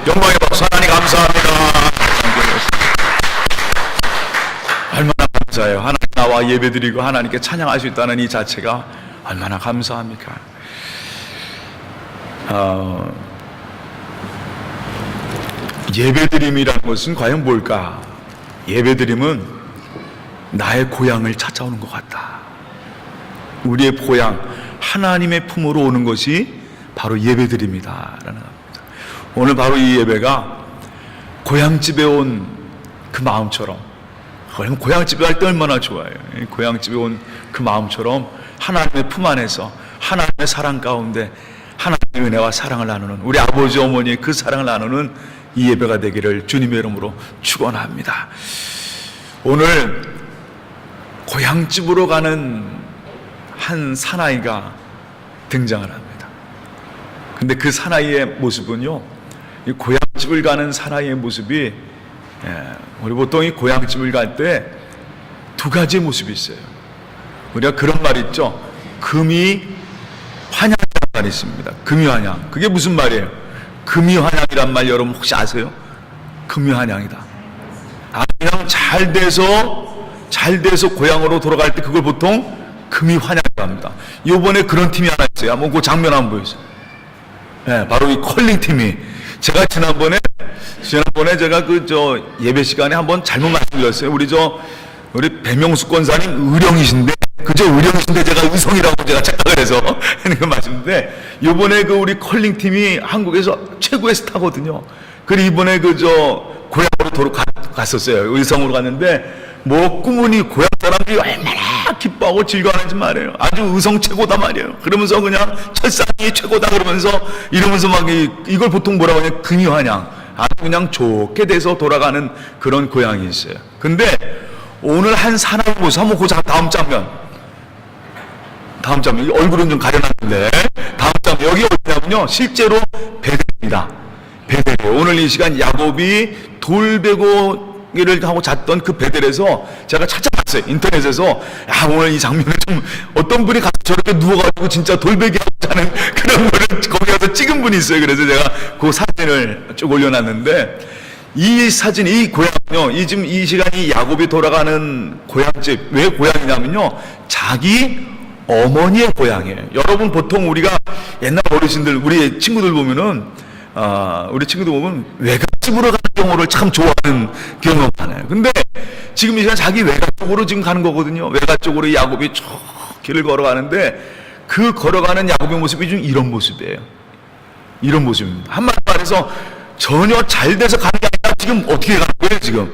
영광의 박수. 하나님 감사합니다. 얼마나 감사해요. 하나님 나와 예배드리고 하나님께 찬양할 수 있다는 이 자체가 얼마나 감사합니까? 예배드림이라는 것은 과연 뭘까? 예배드림은 나의 고향을 찾아오는 것 같다. 우리의 고향, 하나님의 품으로 오는 것이 바로 예배드림이다라는 겁니다. 오늘 바로 이 예배가 고향집에 온 그 마음처럼, 그러면 고향집에 갈 때 얼마나 좋아요. 고향집에 온 그 마음처럼 하나님의 품 안에서 하나님의 사랑 가운데 하나님의 은혜와 사랑을 나누는, 우리 아버지 어머니의 그 사랑을 나누는 이 예배가 되기를 주님의 이름으로 축원합니다. 오늘 고향집으로 가는 한 사나이가 등장을 합니다. 근데 그 사나이의 모습은요, 이 고향집을 가는 사나이의 모습이, 우리 보통 이 고향집을 갈 때 두 가지의 모습이 있어요. 우리가 그런 말 있죠. 금이 환양이라는 말이 있습니다. 금이 환양. 그게 무슨 말이에요? 금이 환양이란 말 여러분 혹시 아세요? 금이 환양이다. 그냥 잘 돼서 고향으로 돌아갈 때 그걸 보통 금이 환양이라고 합니다. 요번에 그런 팀이 하나 있어요. 한번 그 장면 한번 보여주세요. 네, 바로 이 컬링 팀이, 제가 지난번에 제가 예배 시간에 한번 잘못 말씀드렸어요. 우리 배명수 권사님 의령이신데, 의령이신데 제가 의성이라고 제가 착각을 해서 하는 그 말씀인데, 요번에 우리 컬링 팀이 한국에서 최고의 스타거든요. 그리고 이번에 고향으로 갔었어요. 의성으로 갔는데, 꿈은 고향 사람들이 얼마나 기뻐하고 즐거워하는지 말이에요. 아주 의성 최고다 말이에요. 그러면서 그냥 철산이 최고다 그러면서 이러면서 막 이걸 보통 뭐라고 하냐, 금이환양. 아주 그냥 좋게 돼서 돌아가는 그런 고향이 있어요. 근데 오늘 한 사나이 모습 한번 보자. 다음 장면, 얼굴은 좀 가려놨는데 다음 장면, 여기 어디냐면요, 실제로 베델입니다. 베델이에요. 오늘 이 시간 야곱이 돌베고기를 하고 잤던 그 베델에서 제가 찾아봤어요. 인터넷에서. 오늘 이 장면을 좀, 어떤 분이 가서 저렇게 누워가지고 진짜 돌베기 하고 자는 그런 거를 거기 가서 찍은 분이 있어요. 그래서 제가 그 사진을 쭉 올려놨는데, 이 사진, 이 고향은요, 지금 이 시간이 야곱이 돌아가는 고향집, 왜 고향이냐면요, 자기 어머니의 고향이에요. 여러분, 보통 우리가 옛날 어르신들, 우리 친구들 보면 외갓집으로 가는 경우를 참 좋아하는 경우가 많아요. 근데 지금 이 시간 자기 외갓 쪽으로 지금 가는 거거든요. 외갓 쪽으로 야곱이 쭉 길을 걸어가는데, 그 걸어가는 야곱의 모습이 좀 이런 모습이에요. 이런 모습입니다. 한마디 말해서 전혀 잘 돼서 가는 게 아니라 지금 어떻게 가는 거예요, 지금?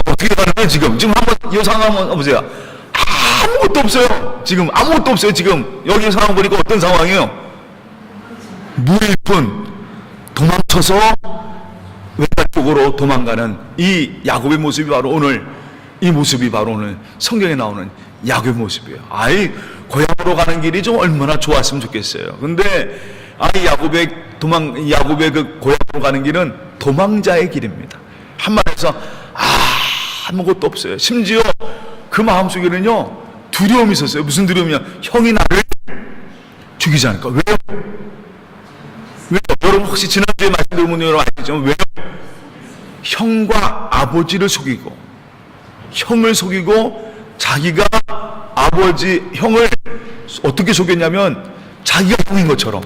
어떻게 가는 거예요, 지금? 지금 한번 이 상황 한번 보세요. 아무것도 없어요. 지금 아무것도 없어요. 지금 여기 상황 보니까 어떤 상황이에요? 무일푼, 도망쳐서 외갓 쪽으로 도망가는 이 야곱의 모습이 바로 오늘, 이 모습이 바로 오늘 성경에 나오는 야곱의 모습이에요. 고향으로 가는 길이 좀 얼마나 좋았으면 좋겠어요. 근데 야곱의 그 고향으로 가는 길은 도망자의 길입니다. 한마디에서 아무것도 없어요. 심지어 그 마음속에는요, 두려움이 있었어요. 무슨 두려움이냐? 형이 나를 죽이지 않을까? 왜요? 여러분 혹시 지난주에 말씀드린 여러분 아시죠? 왜요? 형과 아버지를 속이고, 형을 속이고, 자기가 형을 어떻게 속였냐면, 자기가 형인 것처럼,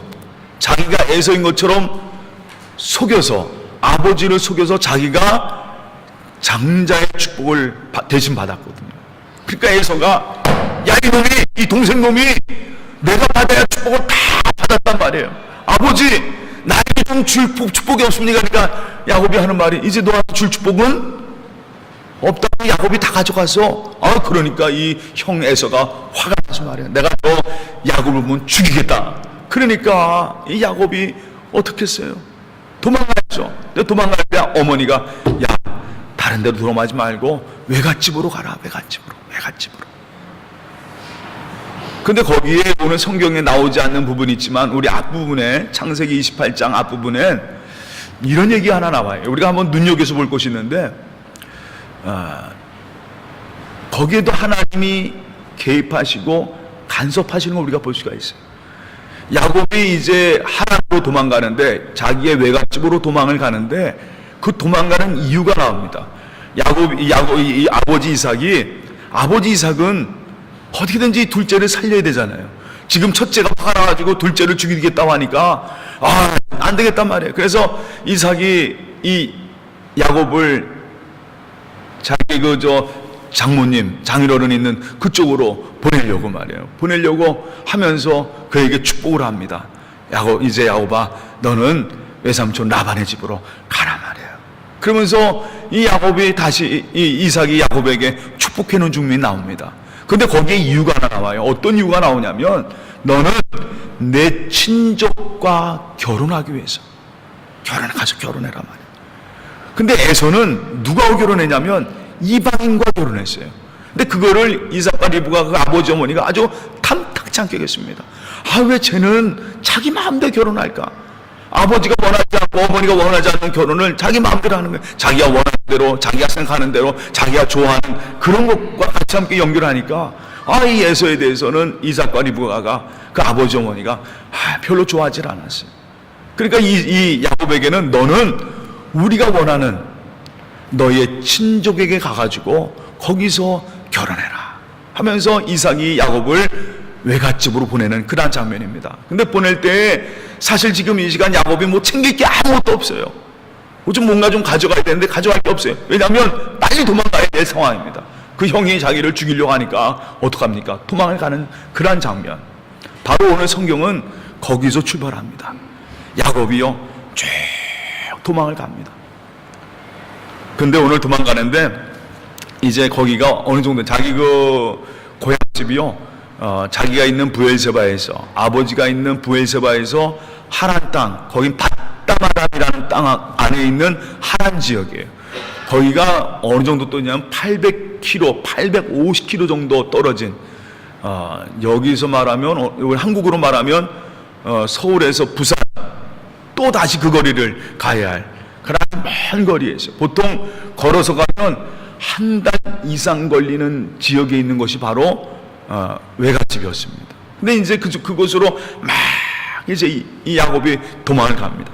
자기가 에서인 것처럼 속여서, 아버지를 속여서 자기가 장자의 축복을 대신 받았거든요. 그러니까 에서가, 야, 이놈이, 이 동생 놈이 내가 받아야 축복을 다 받았단 말이에요. 아버지, 나에게 좀 줄 축복이 없습니까? 그러니까 야곱이 하는 말이, 이제 너한테 줄 축복은 없다고 야곱이 다 가져가서, 그러니까 이 형 에서가 화가 나서 말이야. 내가 너 야곱을 보면 죽이겠다. 그러니까 이 야곱이 어떻게 했어요? 도망가야죠. 근데 도망갈 때 어머니가, 야, 다른 데로 들어가지 말고 외갓집으로 가라. 외갓집으로. 근데 거기에 오늘 성경에 나오지 않는 부분이 있지만, 우리 앞부분에, 창세기 28장 앞부분에 이런 얘기 하나 나와요. 우리가 한번 눈여겨서 볼 것이 있는데, 거기에도 하나님이 개입하시고 간섭하시는 걸 우리가 볼 수가 있어요. 야곱이 이제 하란으로 도망가는데, 자기의 외갓집으로 도망을 가는데 그 도망가는 이유가 나옵니다. 이 아버지 이삭은 어떻게든지 둘째를 살려야 되잖아요. 지금 첫째가 화가 나가지고 둘째를 죽이겠다고 하니까 안 되겠단 말이에요. 그래서 이삭이 이 야곱을 자기 장모님, 장인어른 있는 그쪽으로 보내려고 말이에요. 보내려고 하면서 그에게 축복을 합니다. 이제 야곱아, 너는 외삼촌 라반의 집으로 가라 말이에요. 그러면서 이 야곱이 다시 이 이삭이 야곱에게 축복해 놓은 장면이 나옵니다. 근데 거기에 이유가 하나 나와요. 어떤 이유가 나오냐면, 너는 내 친족과 결혼하기 위해서 가서 결혼해라 말이에요. 근데 에서는 누구하고 결혼했냐면 이방인과 결혼했어요. 근데 그거를 이삭과 리브가 그 아버지 어머니가 아주 탐탁치 않게 했습니다. 왜 쟤는 자기 마음대로 결혼할까? 아버지가 원하지 않고 어머니가 원하지 않는 결혼을 자기 마음대로 하는 거예요. 자기가 원하는 대로, 자기가 생각하는 대로, 자기가 좋아하는 그런 것과 같이 함께 연결하니까 이 에서에 대해서는 이삭과 리브가가 그 아버지 어머니가 별로 좋아하지 않았어요. 그러니까 이 야곱에게는 너는 우리가 원하는 너의 친족에게 가가지고 거기서 결혼해라 하면서 이삭이 야곱을 외갓집으로 보내는 그런 장면입니다. 근데 보낼 때 사실 지금 이 시간 야곱이 뭐 챙길 게 아무것도 없어요. 뭔가 좀 가져가야 되는데 가져갈 게 없어요. 왜냐하면 빨리 도망가야 될 상황입니다. 그 형이 자기를 죽이려고 하니까 어떡합니까? 도망을 가는 그런 장면. 바로 오늘 성경은 거기서 출발합니다. 야곱이요 쭉 도망을 갑니다. 근데 오늘 도망가는데 이제 거기가 어느 정도 자기 그 고향집이요, 자기가 있는 부엘세바에서, 아버지가 있는 부엘세바에서 하란 땅, 거긴 밧다마람이라는 땅 안에 있는 하란 지역이에요. 거기가 어느 정도 또냐면 800km, 850km 정도 떨어진, 여기서 말하면 한국으로 말하면 서울에서 부산 또 다시 그 거리를 가야 할 그런 먼 거리에 있어요. 보통 걸어서 가면 한 달 이상 걸리는 지역에 있는 것이 바로 외갓집이었습니다. 근데 이제 그곳으로 막 이제 이 야곱이 도망을 갑니다.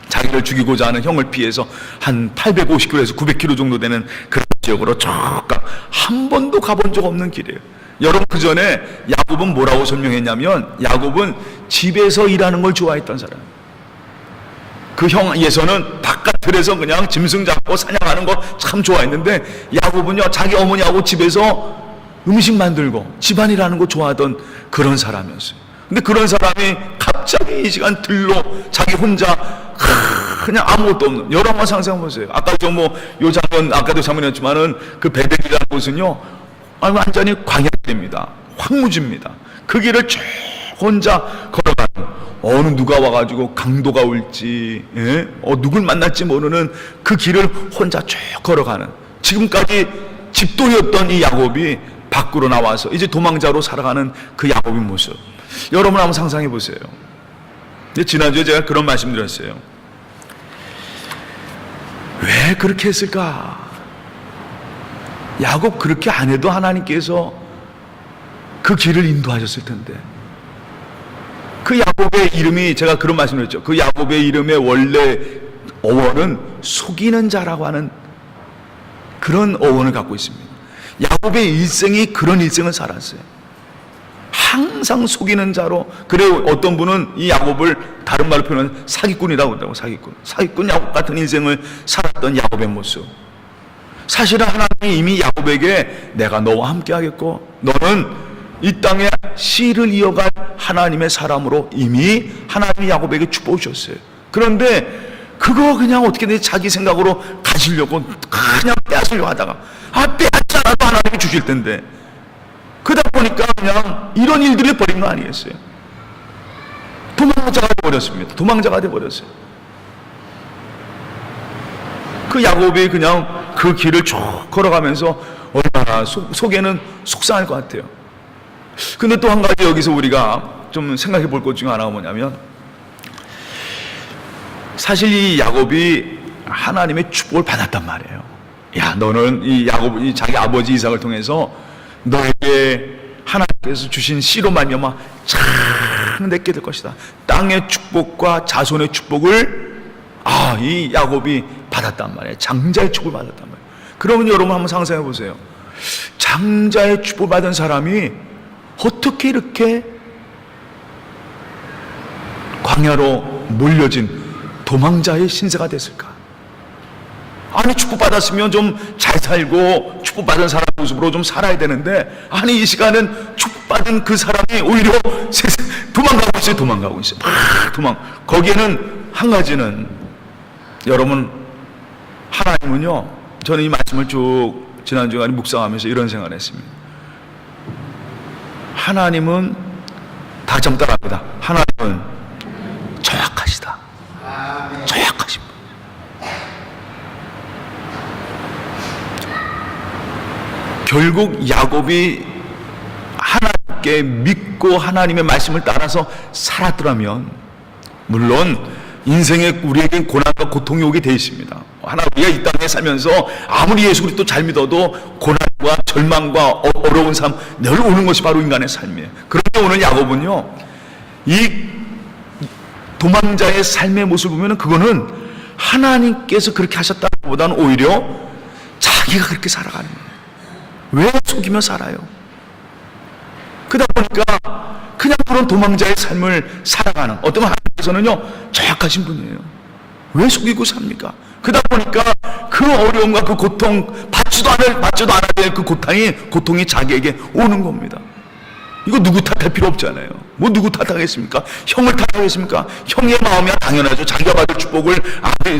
자기를 죽이고자 하는 형을 피해서 한 850km에서 900km 정도 되는 그런 지역으로 쭉 한 번도 가본 적 없는 길이에요. 여러분, 그 전에 야곱은 뭐라고 설명했냐면, 야곱은 집에서 일하는 걸 좋아했던 사람. 그 형 예서는 바깥들에서 그냥 짐승 잡고 사냥하는 거 참 좋아했는데, 야곱은요 자기 어머니하고 집에서 음식 만들고 집안일하는 거 좋아하던 그런 사람이었어요. 근데 그런 사람이 갑자기 이 시간 들로 자기 혼자 그냥 아무것도 없는, 여러분 상상해 보세요. 아까 요 장면, 아까도 장면이었지만은 그 베델이라는 곳은요 완전히 광야입니다. 황무지입니다. 그 길을 쭉 혼자 걸어가는, 어느 누가 와가지고 강도가 올지, 누굴 만날지 모르는 그 길을 혼자 쭉 걸어가는, 지금까지 집돌이었던 이 야곱이 밖으로 나와서 이제 도망자로 살아가는 그 야곱의 모습, 여러분 한번 상상해 보세요. 지난주에 제가 그런 말씀 드렸어요. 왜 그렇게 했을까? 야곱 그렇게 안 해도 하나님께서 그 길을 인도하셨을 텐데. 그 야곱의 이름이, 제가 그런 말씀을 했죠. 그 야곱의 이름의 원래 어원은 속이는 자라고 하는 그런 어원을 갖고 있습니다. 야곱의 일생이 그런 일생을 살았어요. 항상 속이는 자로. 그래, 어떤 분은 이 야곱을 다른 말로 표현하면 사기꾼이라고 한다고. 사기꾼 야곱 같은 인생을 살았던 야곱의 모습. 사실은 하나님이 이미 야곱에게 내가 너와 함께 하겠고 너는 이 땅에 씨를 이어갈 하나님의 사람으로 이미 하나님이 야곱에게 축복을 주셨어요. 그런데 그거 그냥 어떻게든 자기 생각으로 가지려고 그냥 빼앗으려고 하다가 빼앗지 않아도 하나님이 주실 텐데, 그러다 보니까 그냥 이런 일들을 벌인 거 아니겠어요? 도망자가 되어버렸습니다. 도망자가 되어버렸어요. 그 야곱이 그냥 그 길을 쭉 걸어가면서 얼마나 속에는 속상할 것 같아요. 근데 또 한 가지 여기서 우리가 좀 생각해 볼 것 중에 하나가 뭐냐면, 사실 이 야곱이 하나님의 축복을 받았단 말이에요. 야, 너는 이 자기 아버지 이삭을 통해서 너에게 하나님께서 주신 씨로 말미암아 참 내게 될 것이다. 땅의 축복과 자손의 축복을 이 야곱이 받았단 말이에요. 장자의 축복을 받았단 말이에요. 그러면 여러분 한번 상상해 보세요. 장자의 축복을 받은 사람이 어떻게 이렇게 광야로 몰려진 도망자의 신세가 됐을까? 아니, 축복받았으면 좀 잘 살고 축복받은 사람 모습으로 좀 살아야 되는데, 아니, 이 시간은 축복받은 그 사람이 오히려 도망가고 있어요. 도망가고 있어요. 거기에는 한 가지는, 여러분, 하나님은요, 저는 이 말씀을 쭉 지난주간에 묵상하면서 이런 생각을 했습니다. 하나님은 다시 한번 따라합니다. 하나님은 저약하시다. 저약하신 분. 결국 야곱이 하나님께 믿고 하나님의 말씀을 따라서 살았더라면, 물론 인생에 우리에겐 고난과 고통이 오게 되어 있습니다. 우리가 이 땅에 살면서 아무리 예수 그리스도 잘 믿어도 고난과 절망과 어려운 삶 늘 오는 것이 바로 인간의 삶이에요. 그런데 오늘 야곱은요, 이 도망자의 삶의 모습을 보면 그거는 하나님께서 그렇게 하셨다기보다는 오히려 자기가 그렇게 살아가는 거예요. 왜 속이며 살아요? 그러다 보니까 그냥 그런 도망자의 삶을 살아가는, 어떤 하나님께서는요 저약하신 분이에요. 왜 속이고 삽니까? 그러다 보니까 그 어려움과 그 고통, 받지도 않아야 될 그 고통이 자기에게 오는 겁니다. 이거 누구 탓할 필요 없잖아요. 뭐 누구 탓하겠습니까? 형을 탓하겠습니까? 형의 마음이야 당연하죠. 자기가 받을 축복을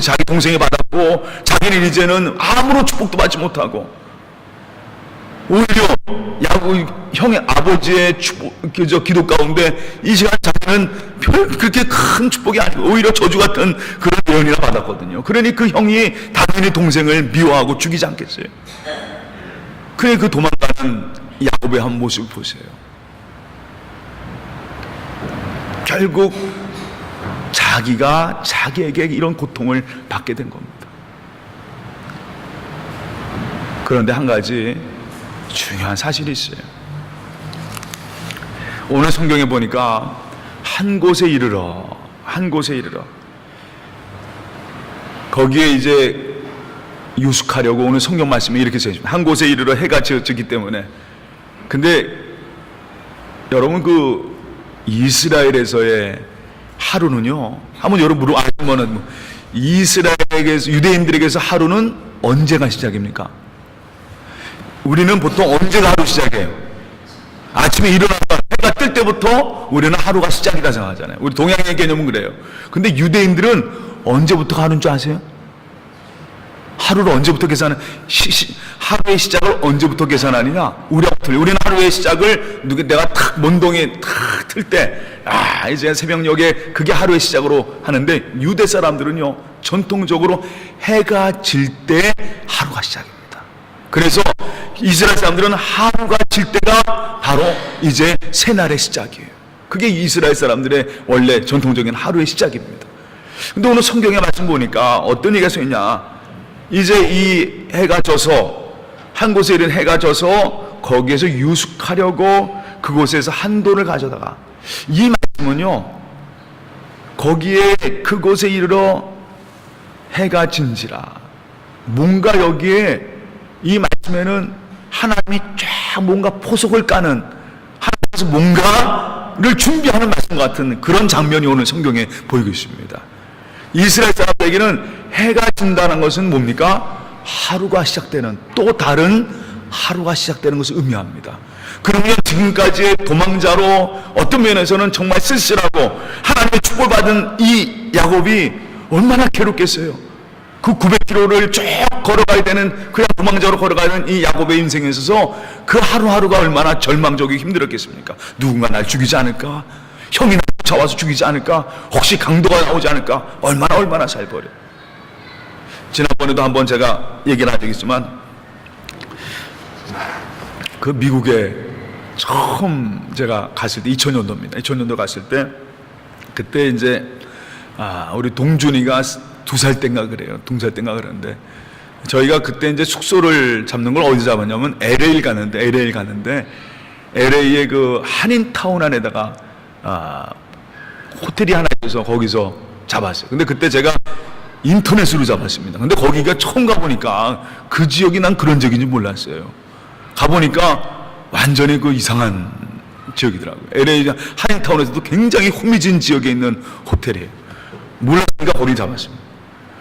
자기 동생이 받았고, 자기는 이제는 아무런 축복도 받지 못하고, 오히려 형의 아버지의 기도 가운데 이 시간 자기는 별 그렇게 큰 축복이 아니고 오히려 저주 같은 그런 예언이나 받았거든요. 그러니 그 형이 당연히 동생을 미워하고 죽이지 않겠어요. 그래, 그 도망가는 야곱의 한 모습을 보세요. 결국 자기가 자기에게 이런 고통을 받게 된 겁니다. 그런데 한 가지 중요한 사실이 있어요. 오늘 성경에 보니까 한 곳에 이르러 거기에 이제 유숙하려고 오늘 성경 말씀이 이렇게 써 있습니다. 한 곳에 이르러 해가 지었기 때문에. 근데 여러분, 그 이스라엘에서의 하루는요, 한번 여러분 아시면은, 이스라엘에게서, 유대인들에게서 하루는 언제가 시작입니까? 우리는 보통 언제가 하루 시작해요? 아침에 일어나서 해가 뜰 때부터 우리는 하루가 시작이라 생각하잖아요. 우리 동양의 개념은 그래요. 근데 유대인들은 언제부터 하루인 줄 아세요? 하루를 언제부터 하루의 시작을 언제부터 계산하느냐? 우리하고 틀려. 우리는 하루의 시작을 내가 탁 먼동에 탁 틀 때, 이제 새벽녘에 그게 하루의 시작으로 하는데, 유대 사람들은요 전통적으로 해가 질 때 하루가 시작입니다. 그래서 이스라엘 사람들은 하루가 질 때가 바로 이제 새날의 시작이에요. 그게 이스라엘 사람들의 원래 전통적인 하루의 시작입니다. 근데 오늘 성경의 말씀 보니까 어떤 얘기가 써 있냐? 이제 이 해가 져서, 한 곳에 이른 해가 져서 거기에서 유숙하려고 그곳에서 한 돌을 가져다가, 이 말씀은요, 거기에 그곳에 이르러 해가 진지라, 뭔가 여기에 이 말씀에는 하나님이 쫙 뭔가 포석을 까는, 하나님께서 뭔가를 준비하는 말씀 같은 그런 장면이 오늘 성경에 보이고 있습니다. 이스라엘 사람들에게는 해가 진다는 것은 뭡니까? 하루가 시작되는, 또 다른 하루가 시작되는 것을 의미합니다. 그러면 지금까지의 도망자로 어떤 면에서는 정말 쓸쓸하고 하나님의 축복을 받은 이 야곱이 얼마나 괴롭겠어요. 그 900km를 쭉 걸어가야 되는, 그냥 도망자로 걸어가는 이 야곱의 인생에 있어서 그 하루하루가 얼마나 절망적이고 힘들었겠습니까? 누군가 날 죽이지 않을까? 형이 날 쫓아와서 죽이지 않을까? 혹시 강도가 나오지 않을까? 얼마나 살버려. 지난번에도 한번 제가 얘기를 한 적이 있지만, 그 미국에 처음 제가 갔을 때 2000년도입니다. 2000년도 갔을 때, 그때 이제 우리 동준이가 2살 땐가 그래요. 2살 땐가 그러는데, 저희가 그때 이제 숙소를 잡는 걸 어디 잡았냐면 LA 갔는데 LA의 그 한인타운 안에다가 호텔이 하나 있어서 거기서 잡았어요. 근데 그때 제가 인터넷으로 잡았습니다. 근데 거기가 처음 가보니까 그 지역이 난 그런 지역인지 몰랐어요. 가보니까 완전히 그 이상한 지역이더라고요. LA 하인타운에서도 굉장히 호미진 지역에 있는 호텔이에요. 몰랐으니까 거기 잡았습니다.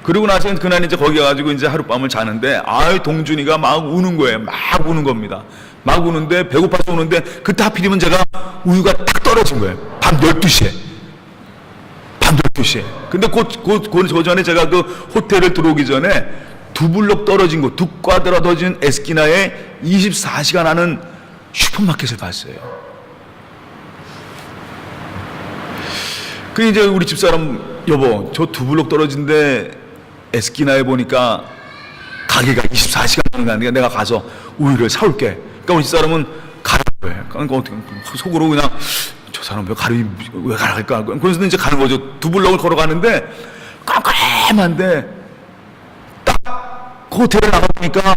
그리고 나서 그날 이제 거기 가가지고 이제 하룻밤을 자는데, 동준이가 막 우는 거예요. 막 우는 겁니다. 막 우는데, 배고파서 우는데, 그때 하필이면 제가 우유가 딱 떨어진 거예요. 밤 12시에. 밤 12시에. 근데 그 전에 제가 그 호텔을 들어오기 전에 두 블록 떨어진 곳, 두 꽈드라 떨어진 에스키나에 24시간 하는 슈퍼마켓을 봤어요. 그 이제 우리 집사람, 여보, 저 두 블록 떨어진데 에스키나에 보니까 가게가 24시간 하는 거 아니야. 내가 가서 우유를 사올게. 그러니까 우리 집사람은 가라고 해. 그러니까 어떻게 속으로 그냥 저 사람 왜 가랄까? 그래서 이제 가는 거죠. 두 블록을 걸어가는데 깜깜한데 딱 그 호텔에 나가보니까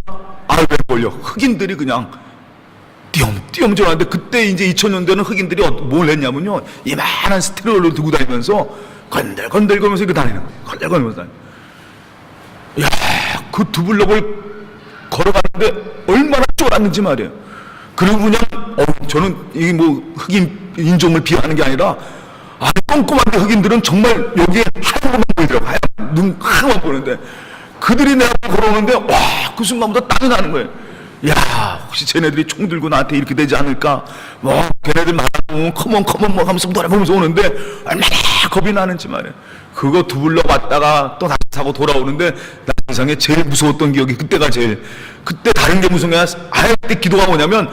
왜 몰려. 흑인들이 그냥 띄엄띄엄 그때 이제 2000년대는 흑인들이 뭘 했냐면요, 이만한 스테레오를 들고 다니면서 건들건들거리면서 이렇게 다니는 거예요. 건들건들면서 다니는. 야, 그 두 블록을 걸어가는데 얼마나 쫄았는지 말이에요. 그리고 그냥 저는 이 뭐 흑인 인종을 비하하는 게 아니라 꼼꼼한데 흑인들은 정말 여기에 하얀 것만 보이더라고요. 눈 하나만 보는데 그들이 내 앞에 걸어오는데 그 순간부터 땀이 나는 거예요. 야, 혹시 쟤네들이 총 들고 나한테 이렇게 되지 않을까? 걔네들 말하고 컴온 뭐 하면서 돌아보면서 오는데 얼마나 겁이 나는지 말이에요. 그거 두 블럭 왔다가 또 다시 타고 돌아오는데 나 세상에 제일 무서웠던 기억이 그때 다른 게 무서운 게 아니라 그때 기도가 뭐냐면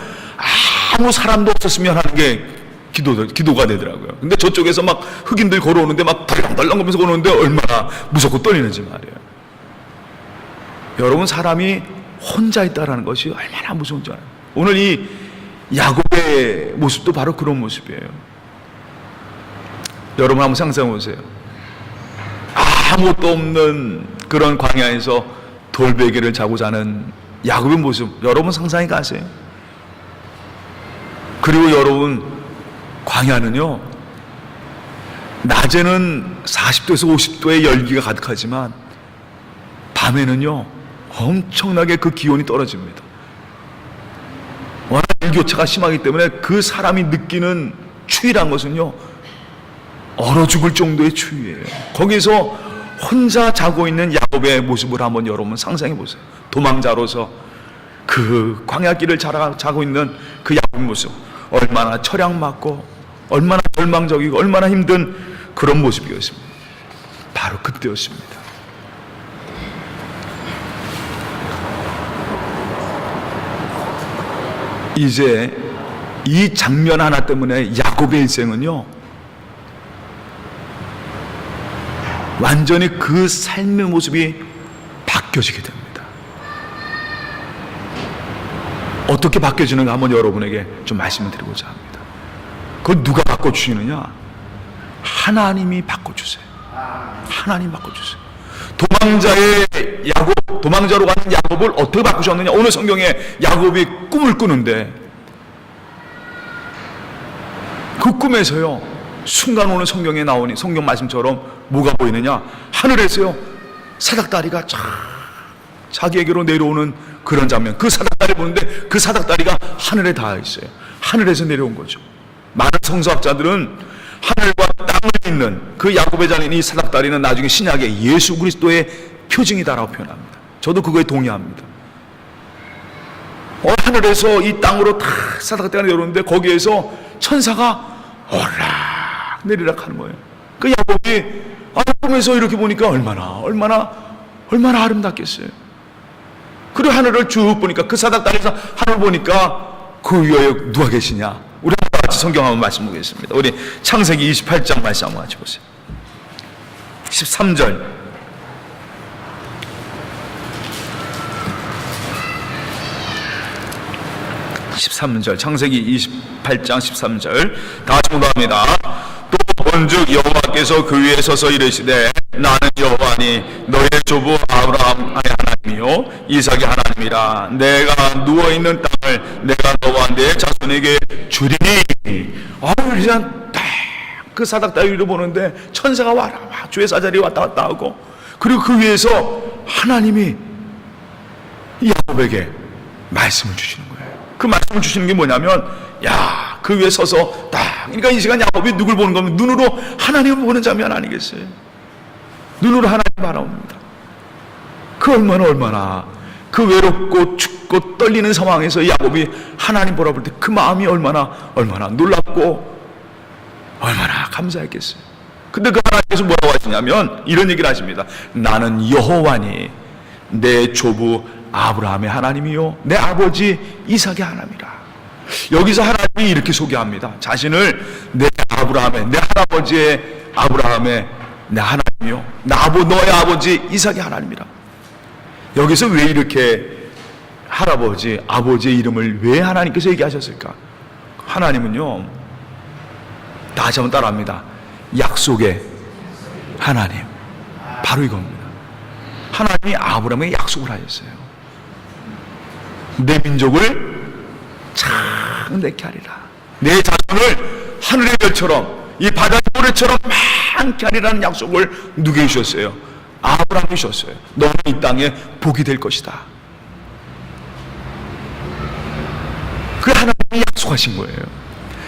아무 사람도 없었으면 하는 게 기도가 되더라고요. 근데 저쪽에서 막 흑인들 걸어오는데 막 덜렁덜렁 하면서 걸어오는데 얼마나 무섭고 떨리는지 말이에요. 여러분, 사람이 혼자 있다라는 것이 얼마나 무서운지 알아요. 오늘 이 야곱의 모습도 바로 그런 모습이에요. 여러분 한번 상상해 보세요. 아무것도 없는 그런 광야에서 돌베개를 자고 자는 야곱의 모습, 여러분 상상이 가세요? 그리고 여러분, 광야는요, 낮에는 40도에서 50도의 열기가 가득하지만 밤에는요 엄청나게 그 기온이 떨어집니다. 워낙 일교차가 심하기 때문에 그 사람이 느끼는 추위란 것은요 얼어 죽을 정도의 추위예요. 거기서 혼자 자고 있는 야곱의 모습을 한번 여러분 상상해 보세요. 도망자로서 그 광야길을 자고 있는 그 야곱의 모습, 얼마나 처량맞고 얼마나 절망적이고 얼마나 힘든 그런 모습이었습니다. 바로 그때였습니다. 이제 이 장면 하나 때문에 야곱의 일생은요 완전히 그 삶의 모습이 바뀌어지게 됩니다. 어떻게 바뀌어지는가 한번 여러분에게 좀 말씀을 드리고자 합니다. 그걸 누가 바꿔주시느냐? 하나님이 바꿔주세요. 하나님 바꿔주세요. 도망자로 가는 야곱을 어떻게 바꾸셨느냐? 오늘 성경에 야곱이 꿈을 꾸는데 그 꿈에서요 순간 오늘 성경에 나오니 성경 말씀처럼 뭐가 보이느냐? 하늘에서요 사닥다리가 자기에게로 내려오는 그런 장면. 그 사닥다리 보는데 그 사닥다리가 하늘에 닿아 있어요. 하늘에서 내려온 거죠. 많은 성서학자들은 하늘과 땅을 잇는 그 야곱의 장인 이 사닥다리는 나중에 신약의 예수 그리스도의 표징이다라고 표현합니다. 저도 그거에 동의합니다. 하늘에서 이 땅으로 다 사닥다리가 내려오는데 거기에서 천사가 오락 내리락 하는 거예요. 그 야곱이 꿈에서 이렇게 보니까 얼마나 아름답겠어요. 그리고 하늘을 쭉 보니까 그 사닥다리에서 하늘 보니까 그 위에 누가 계시냐? 우리 같이 성경 한번 말씀 보겠습니다. 우리 창세기 28장 말씀 한번 같이 보세요. 13절. 13절 창세기 28장 13절 다 같이 공부합니다. 또 본즉 여호와께서 그 위에 서서 이르시되 나는 여호와니 너의 조부 아브라함의 하나님이요 이삭의 하나님이라. 내가 누워있는 땅을 내가 너와 내 자손에게 주리니. 그냥 딱 그 사닥 다리를 보는데 천사가 와라 주의 사자리 왔다 갔다 하고, 그리고 그 위에서 하나님이 야곱에게 말씀을 주시는 거예요. 그 말씀을 주시는 게 뭐냐면, 야, 그 위에 서서 딱, 그러니까 이 시간 야곱이 누굴 보는 거면 눈으로 하나님을 보는 장면 아니겠어요? 눈으로 하나님 바라봅니다. 그 얼마나 그 외롭고 춥고 떨리는 상황에서 야곱이 하나님 보라볼 때 그 마음이 얼마나 놀랍고 얼마나 감사했겠어요. 근데 그 하나님께서 뭐라고 하시냐면 이런 얘기를 하십니다. 나는 여호와니 내 조부 아브라함의 하나님이요 내 아버지 이삭의 하나님이라. 여기서 하나님이 이렇게 소개합니다. 자신을 내 아브라함의, 내 할아버지의 아브라함의 내 하나님이요 너의 아버지 이삭의 하나님이라. 여기서 왜 이렇게 할아버지, 아버지의 이름을 왜 하나님께서 얘기하셨을까? 하나님은요, 다시 한번 따라합니다. 약속의 하나님. 바로 이겁니다. 하나님이 아브라함에게 약속을 하셨어요. 내 민족을 창대케 하리라. 내 자손을 하늘의 별처럼 이 바다의 모래처럼 많게 하리라는 약속을 누구에게 주셨어요? 아브라함이 주셨어요. 너는 이 땅에 복이 될 것이다. 그 하나님이 약속하신 거예요.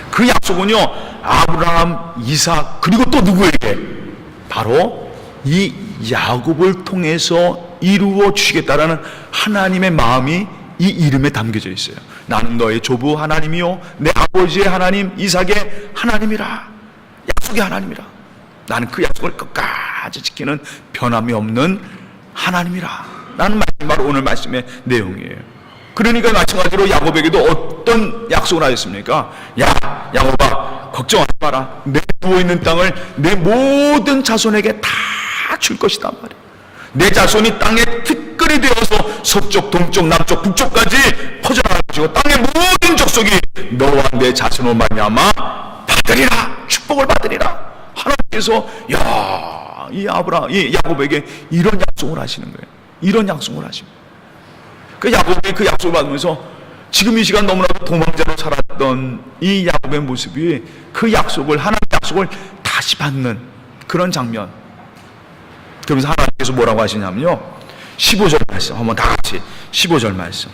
그 약속은요, 아브라함, 이삭, 그리고 또 누구에게? 바로 이 야곱을 통해서 이루어 주시겠다라는 하나님의 마음이 이 이름에 담겨져 있어요. 나는 너의 조부 하나님이요 내 아버지의 하나님 이삭의 하나님이라. 약속의 하나님이라. 나는 그 약속을 끝까지 지키는 변함이 없는 하나님이라. 라는 말씀이 바로 오늘 말씀의 내용이에요. 그러니까 마찬가지로 야곱에게도 어떤 약속을 하셨습니까? 야, 야곱아, 걱정하지 마라. 내 누워있는 땅을 내 모든 자손에게 다 줄 것이다 말이야. 내 자손이 땅의 티끌이 되어서 서쪽, 동쪽, 남쪽, 북쪽까지 퍼져나갈 것이고 땅의 모든 족속이 너와 내 자손으로 말미암아 받으리라. 축복을 받으리라. 하나님께서 이 야곱에게 이런 약속을 하시는 거예요. 이런 약속을 하십니다. 그 야곱이 그 약속을 받으면서 지금 이 시간 너무나도 도망자로 살았던 이 야곱의 모습이 그 약속을, 하나님의 약속을 다시 받는 그런 장면. 그러면서 하나님께서 뭐라고 하시냐면요, 15절 말씀 한번 다 같이 15절 말씀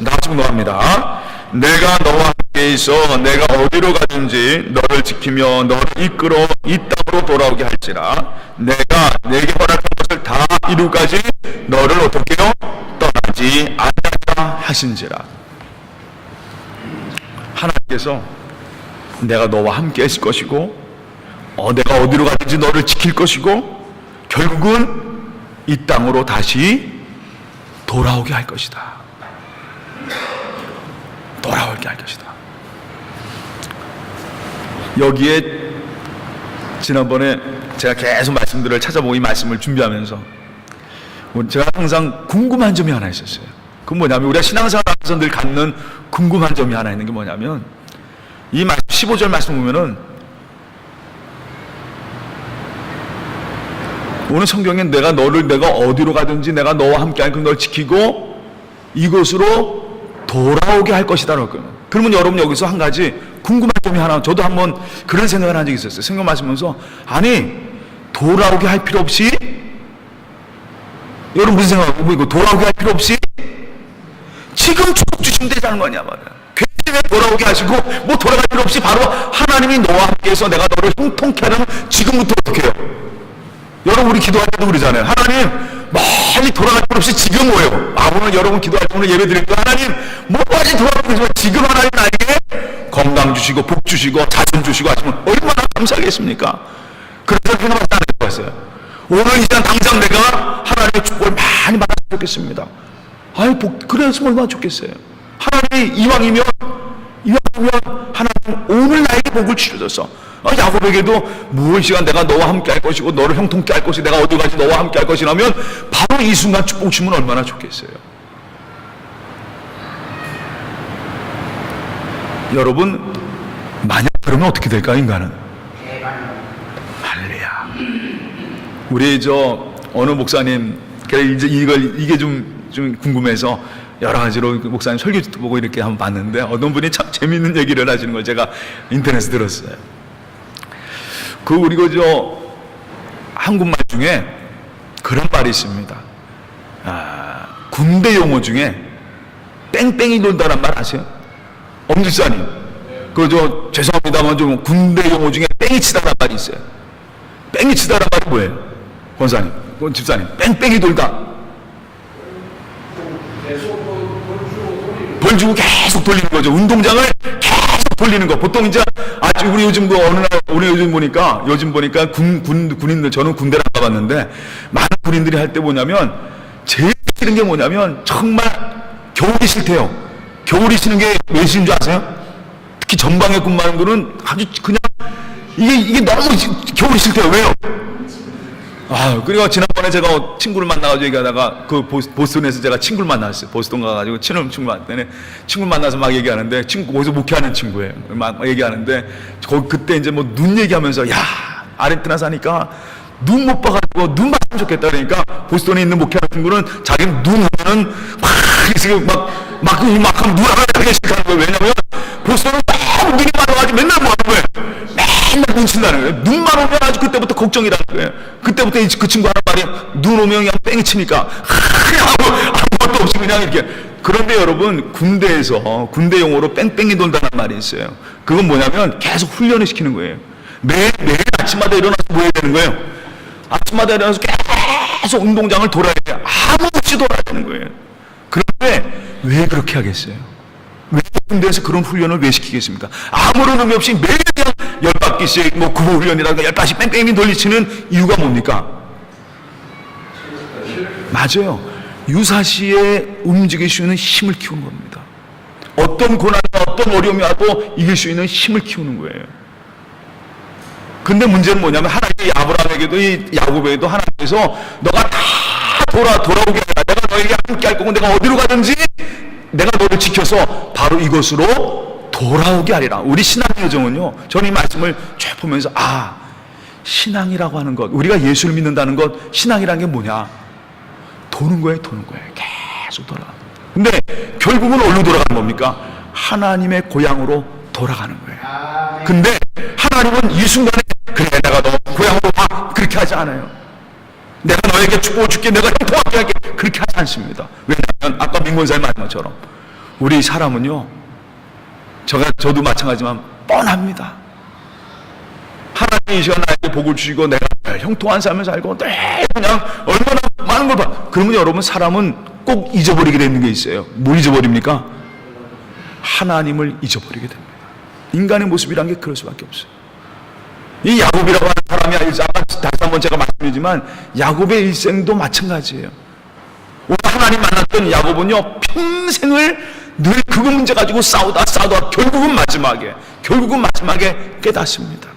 다 같이 공동합니다. 내가 너와 함께 있어 내가 어디로 가든지 너를 지키며 너를 이끌어 이 땅으로 돌아오게 할지라. 내가 내게 허락한 것을 다 이루까지 너를 어떻게요? 떠나지 않았다 하신지라. 하나님께서 내가 너와 함께 했을 것이고 내가 어디로 가든지 너를 지킬 것이고 결국은 이 땅으로 다시 돌아오게 할 것이다. 돌아오게 할 것이다. 여기에 지난번에 제가 계속 말씀들을 찾아보고 이 말씀을 준비하면서 제가 항상 궁금한 점이 하나 있었어요. 그건 뭐냐면 우리가 신앙생활하면서 늘 갖는 궁금한 점이 하나 있는 게 뭐냐면 이 15절 말씀 보면은 오늘 성경에 내가 어디로 가든지 내가 너와 함께 하니까 널 지키고 이곳으로 돌아오게 할 것이다. 그러면 여러분 여기서 한 가지 궁금한 점이 하나, 저도 한번 그런 생각을 한 적이 있었어요. 성경 말씀하면서 아니 돌아오게 할 필요 없이, 여러분 무슨 생각하고 이거 돌아오게 할 필요 없이 지금 축복 주시면 되자는 거냐 말이야. 괜히 왜 돌아오게 하시고 뭐 돌아갈 필요 없이 바로 하나님이 너와 함께해서 내가 너를 형통케 하는 지금부터 어떻게 해요? 여러분 우리 기도할 때도 그러잖아요. 하나님 멀리 돌아갈 필요 없이 지금 오요. 오늘 여러분 기도할 때 오늘 예배 드릴 때 하나님 뭐까지 돌아갈 필요 없이 지금 하나님 나에게 건강 주시고 복 주시고 자손 주시고 하시면 얼마나 감사하겠습니까? 그래서 그냥 말씀 안 해봤어요. 오늘 이 시간 당장 내가 하나님의 축복을 많이 받았으면 좋겠습니다. 그랬으면 얼마나 좋겠어요. 하나님이 이왕이면 하나님 오늘 나에게 복을 주셔서 야곱에게도 무엇 시간 내가 너와 함께 할 것이고 너를 형통케 할 것이 내가 어디 가지 너와 함께 할 것이라면 바로 이 순간 축복 주면 얼마나 좋겠어요. 여러분 만약 그러면 어떻게 될까? 인간은 할렐루야. 우리 어느 목사님 이제 이게 좀 궁금해서 여러 가지로 목사님 설교도 보고 이렇게 한번 봤는데 어떤 분이 참 재미있는 얘기를 하시는 걸 제가 인터넷에 들었어요. 우리 한국말 중에 그런 말이 있습니다. 군대 용어 중에 뺑뺑이 돈다는 말 아세요? 엄집사님. 죄송합니다만 좀 군대 용어 중에 뺑이 치다란 말이 있어요. 뺑이 치다란 말이 뭐예요? 권사님, 집사님. 뺑뺑이 돌다. 벌 주고 계속 돌리는 거죠. 운동장을 계속 돌리는 거. 보통 이제 우리 요즘 요즘 보니까 군인들, 저는 군대를 안 가봤는데 많은 군인들이 할 때 뭐냐면 제일 싫은 게 뭐냐면 정말 겨울이 싫대요. 겨울이 싫은 게 왜 싫은 줄 아세요? 특히 전방에 근무하는 분은 아주 그냥 이게 너무 겨울이 싫대요. 왜요? 그리고 지난번에 제가 친구를 만나가지고 얘기하다가 보스턴에서 제가 친구를 만났어요. 보스턴 가가지고 친구 만났더니 친구 만나서 막 얘기하는데 거기서 목회하는 친구예요. 막 얘기하는데 그때 이제 눈 얘기하면서 아르헨티나 사니까 눈 못 봐가지고 눈 봤으면 좋겠다 그러니까 보스턴에 있는 목회하는 친구는 자기는 눈 하면은 막 하면 눈 하나 되게 싫다는 거예요. 왜냐면 보스턴은 너무 눈이 많아가지고 맨날 뭐 하는 거예요. 맨날 눈 친다는 거예요. 눈만 오면 아주 그때부터 걱정이라는 거예요. 그때부터 그 친구 하는 말이 눈 오면 그냥 뺑이 치니까 아무것도 없이 그냥 이렇게. 그런데 여러분 군대에서 군대 용어로 뺑뺑이 돈다는 말이 있어요. 그건 뭐냐면 계속 훈련을 시키는 거예요. 매일 아침마다 일어나서 뭐 해야 되는 거예요? 아침마다 일어나서 계속 운동장을 돌아야 돼요. 아무 없이 돌아야 되는 거예요. 그런데 왜 그렇게 하겠어요? 왜 군대에서 그런 훈련을 왜 시키겠습니까? 아무런 의미 없이 매일 그냥 10바퀴씩 구호 훈련이라든가 10바퀴 뺑뺑이 돌리치는 이유가 뭡니까? 맞아요. 유사시에 움직일 수 있는 힘을 키우는 겁니다. 어떤 고난이나 어떤 어려움이 와도 이길 수 있는 힘을 키우는 거예요. 근데 문제는 뭐냐면 하나님이 아브라함에게도 이 야곱에게도 하나님께서 너가 다 돌아오게 하라. 내가 너에게 함께 할 거고 내가 어디로 가든지 내가 너를 지켜서 바로 이곳으로 돌아오게 하리라. 우리 신앙 여정은요, 저는 이 말씀을 쭉 보면서 신앙이라고 하는 것, 우리가 예수를 믿는다는 것, 신앙이라는 게 뭐냐? 도는 거예요. 계속 돌아가. 근데 결국은 어디로 돌아가는 겁니까? 하나님의 고향으로 돌아가는 거예요. 근데 하나님은 이 순간에 그래 내가 너 고향으로 와 그렇게 하지 않아요. 내가 너에게 축복을 줄게, 내가 형통하게 할게 그렇게 하지 않습니다. 왜냐하면 아까 민권사님 말한 것처럼 우리 사람은요, 저도 마찬가지지만 뻔합니다. 하나님이 이 시간 나에게 복을 주시고 내가 형통한 삶을 살고 그냥 얼마나 많은 걸 봐. 그러면 여러분 사람은 꼭 잊어버리게 되는 게 있어요. 뭘 잊어버립니까? 하나님을 잊어버리게 됩니다. 인간의 모습이란 게 그럴 수밖에 없어요. 이 야곱이라고 하는 사람이 아까 다시 한번 제가 말씀드리지만 야곱의 일생도 마찬가지예요. 오늘 하나님 만났던 야곱은요 평생을 늘 그거 문제 가지고 싸우다 결국은 마지막에 깨닫습니다.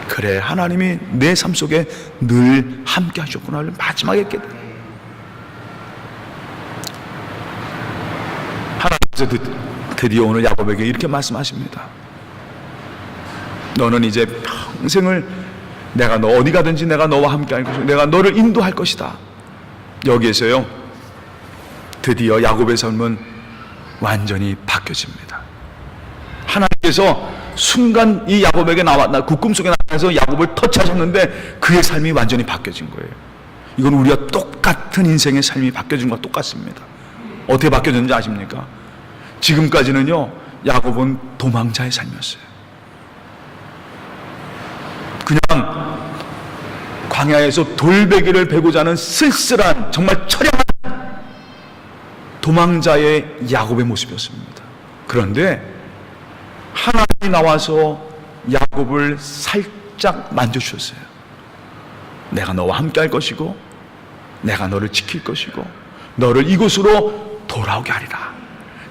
그래 하나님이 내 삶 속에 늘 함께 하셨구나. 마지막에 깨닫습니다. 하나님께서 드디어 오늘 야곱에게 이렇게 말씀하십니다. 너는 이제 평생을 내가 너 어디 가든지 내가 너와 함께 할 것이고 내가 너를 인도할 것이다. 여기에서요 드디어 야곱의 삶은 완전히 바뀌어집니다. 하나님께서 순간 이 야곱에게 그 꿈속에 나타나서 야곱을 터치하셨는데 그의 삶이 완전히 바뀌어진 거예요. 이건 우리가 똑같은 인생의 삶이 바뀌어진 것과 똑같습니다. 어떻게 바뀌어졌는지 아십니까? 지금까지는요 야곱은 도망자의 삶이었어요. 그냥 광야에서 돌베개를 베고자 하는 쓸쓸한 정말 처량한 도망자의 야곱의 모습이었습니다. 그런데 하나님이 나와서 야곱을 살짝 만져주셨어요. 내가 너와 함께 할 것이고 내가 너를 지킬 것이고 너를 이곳으로 돌아오게 하리라.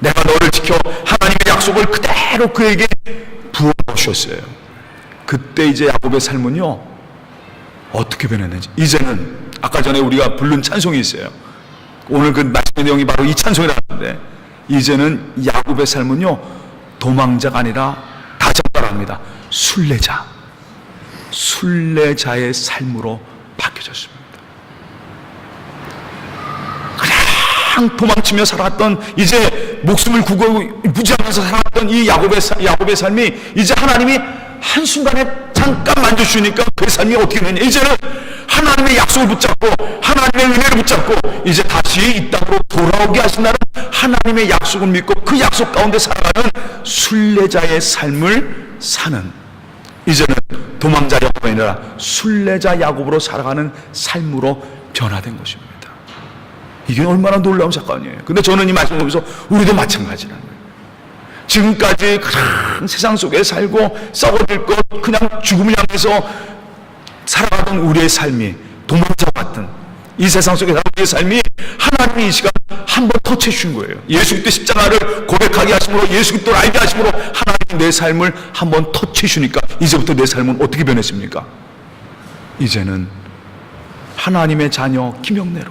내가 너를 지켜 하나님의 약속을 그대로 그에게 부어주셨어요. 그때 이제 야곱의 삶은요 어떻게 변했는지, 이제는 아까 전에 우리가 부른 찬송이 있어요. 오늘 그 말씀의 내용이 바로 이 찬송이라는데, 이제는 야곱의 삶은요 도망자가 아니라 다시 말합니다. 순례자의 삶으로 바뀌어졌습니다. 도망치며 살았던, 이제 목숨을 구구무지하면서 살았던 이 야곱의 삶이 이제 하나님이 한순간에 잠깐 만져주니까 그 삶이 어떻게 되냐, 이제는 하나님의 약속을 붙잡고 하나님의 은혜를 붙잡고 이제 다시 이 땅으로 돌아오게 하신다는 하나님의 약속을 믿고 그 약속 가운데 살아가는 순례자의 삶을 사는, 이제는 도망자 야곱이 아니라 순례자 야곱으로 살아가는 삶으로 변화된 것입니다. 이게 얼마나 놀라운 사건이에요. 근데 저는 이 말씀을 보면서 우리도 마찬가지라는 거예요. 지금까지 그냥 세상 속에 살고 썩어질 것, 그냥 죽음을 향해서 살아가던 우리의 삶이 도망자 같은 이 세상 속에 살아가는 우리의 삶이 하나님이 이 시간 한번 터치해 주신 거예요. 예수 그리스도 십자가를 고백하게 하심으로, 예수 그리스도를 알게 하심으로 하나님이 내 삶을 한번 터치해 주니까 이제부터 내 삶은 어떻게 변했습니까? 이제는 하나님의 자녀 김영래로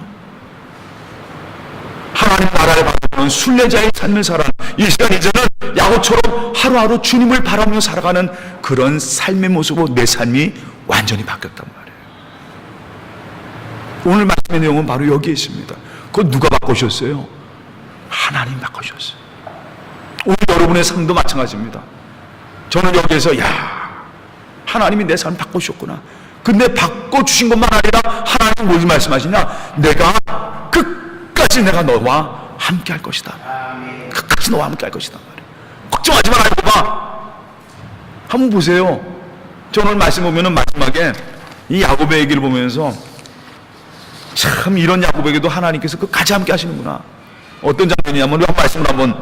하나님 나라에 받는 순례자의 삶을 살아가는 이 시간, 이제는 야곱처럼 하루하루 주님을 바라보며 살아가는 그런 삶의 모습으로 내 삶이 완전히 바뀌었단 말이에요. 오늘 말씀의 내용은 바로 여기에 있습니다. 그건 누가 바꾸셨어요? 하나님 바꾸셨어요. 오늘 여러분의 삶도 마찬가지입니다. 저는 여기에서 하나님이 내 삶을 바꾸셨구나. 근데 바꿔주신 것만 아니라 하나님 뭘 말씀하시냐? 내가 끝까지 내가 너와 함께 할 것이다. 끝까지 너와 함께 할 것이다. 걱정하지 마라 야곱아. 한번 보세요. 저는 말씀 보면은 마지막에 이 야곱의 얘기를 보면서 참 이런 야곱에게도 하나님께서 끝까지 함께 하시는구나. 어떤 장면이냐면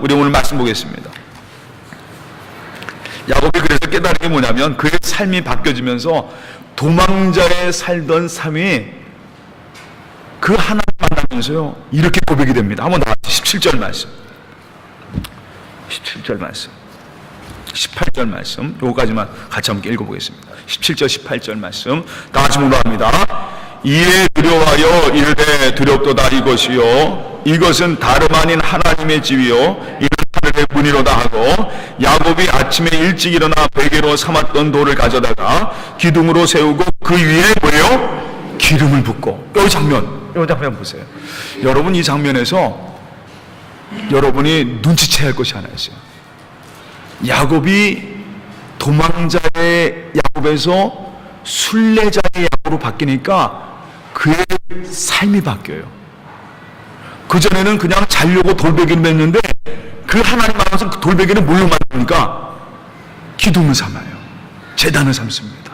우리 오늘 말씀 보겠습니다. 야곱이 그래서 깨달은 게 뭐냐면 그의 삶이 바뀌어지면서 도망자에 살던 삶이 그 하나님 만나면서요 이렇게 고백이 됩니다. 한번 다 17절 말씀, 17절 말씀, 18절 말씀, 요거까지만 같이 함께 읽어보겠습니다. 17절 18절 말씀 다 같이 묵상합니다. 이에 두려워하여 이르되 두렵도다 이것이요 이것은 다름 아닌 하나님의 집이요 이는 하늘의 문이로다 하고, 야곱이 아침에 일찍 일어나 베개로 삼았던 돌을 가져다가 기둥으로 세우고 그 위에 뭐예요? 기름을 붓고. 이 장면 보세요. 여러분, 이 장면에서 여러분이 눈치채야 할 것이 하나 있어요. 야곱이 도망자의 야곱에서 순례자의 야곱으로 바뀌니까 그의 삶이 바뀌어요. 그전에는 그냥 자려고 돌베개를 맸는데 그 하나님 앞에서 그 돌베개를 뭘로 만듭니까? 기둥을 삼아요. 제단을 삼습니다.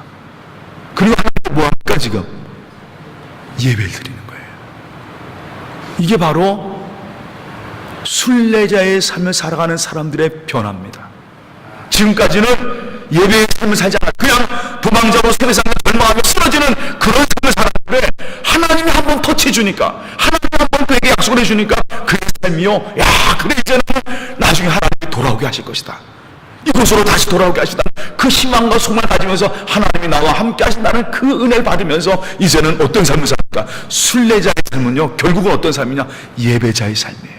그리고 하나님께 뭐 합니까 지금? 예배를 드리는 거예요. 이게 바로 순례자의 삶을 살아가는 사람들의 변화입니다. 지금까지는 예배의 삶을 살지 않아 그냥 도망자로 세상에 절망하며 쓰러지는 그런 삶을 살았는데 하나님이 한번 터치해 주니까, 하나님이 한번 그에게 약속을 해 주니까 그의 삶이요, 그래 이제는 나중에 하나님이 돌아오게 하실 것이다. 이곳으로 다시 돌아오게 하시다. 그 희망과 소망을 가지면서 하나님이 나와 함께 하신다는 그 은혜를 받으면서 이제는 어떤 삶을 삽니까? 순례자의 삶은요 결국은 어떤 삶이냐? 예배자의 삶이에요.